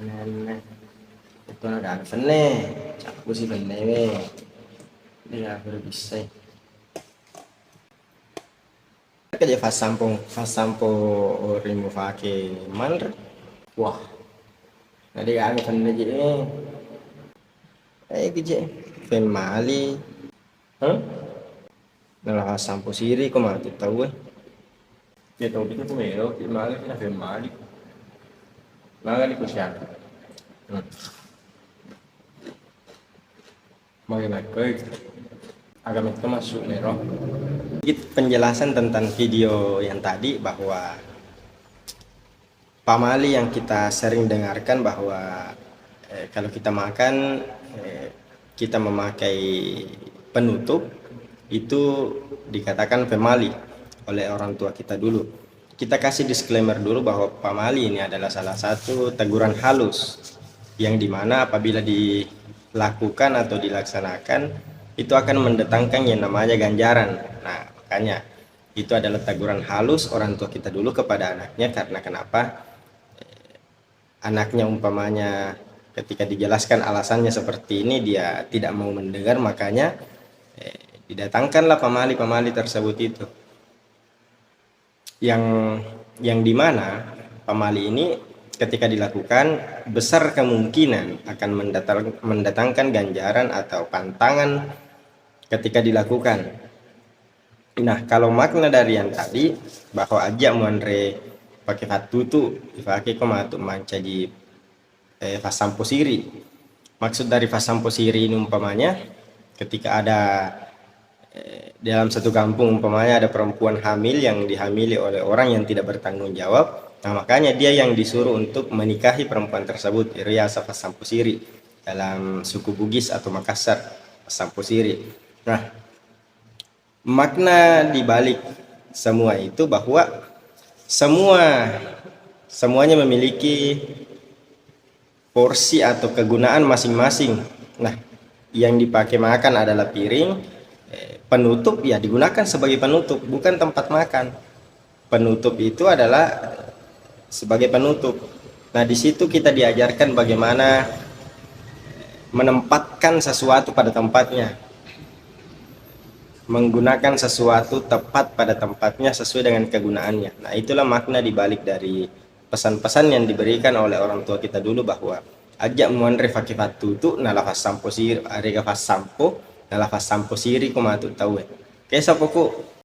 Nah, ito na gagawin na eh. Capo si Bandeme. Hindi gagawin bisa eh. Perché fa sampo remove anche Mandra? Wah, nanti gagawin na dyan eh. Gije. Femali. Hah? Nalakas sampo siri ko matutaw eh. Ito, dito tumero. Femali na femali. Magali ko siya. Magali agak itu masuk Nero. Sedikit penjelasan tentang video yang tadi bahwa pamali yang kita sering dengarkan bahwa kalau kita makan kita memakai penutup itu dikatakan pemali oleh orang tua kita dulu. Kita kasih disclaimer dulu bahwa pamali ini adalah salah satu teguran halus yang dimana apabila dilakukan atau dilaksanakan itu akan mendatangkan yang namanya ganjaran. Nah, makanya itu adalah teguran halus orang tua kita dulu kepada anaknya. Karena kenapa? Anaknya umpamanya ketika dijelaskan alasannya seperti ini dia tidak mau mendengar, makanya didatangkanlah pamali-pamali tersebut itu. Yang dimana pamali ini ketika dilakukan besar kemungkinan akan mendatangkan ganjaran atau pantangan ketika dilakukan. Nah, kalau makna dari yang tadi bahwa aja muanre pakai fatutu dipakai komatu mancaji fasampo siri. Maksud dari fasampo siri ini umpamanya ketika ada dalam satu kampung umpamanya ada perempuan hamil yang dihamili oleh orang yang tidak bertanggung jawab. Nah, makanya dia yang disuruh untuk menikahi perempuan tersebut, riasa fasampo siri dalam suku Bugis atau Makassar, fasampo siri. Nah, makna dibalik semua itu bahwa semuanya memiliki porsi atau kegunaan masing-masing. Nah, yang dipakai makan adalah piring, penutup ya digunakan sebagai penutup, bukan tempat makan. Penutup itu adalah sebagai penutup. Nah, di situ kita diajarkan bagaimana menempatkan sesuatu pada tempatnya, menggunakan sesuatu tepat pada tempatnya sesuai dengan kegunaannya. Nah, itulah makna dibalik dari pesan-pesan yang diberikan oleh orang tua kita dulu bahwa ajak muanre fakifatu tu nalafas sampo siri arega fas sampo nalafas sampo siri ko matu tahu. Kesa poko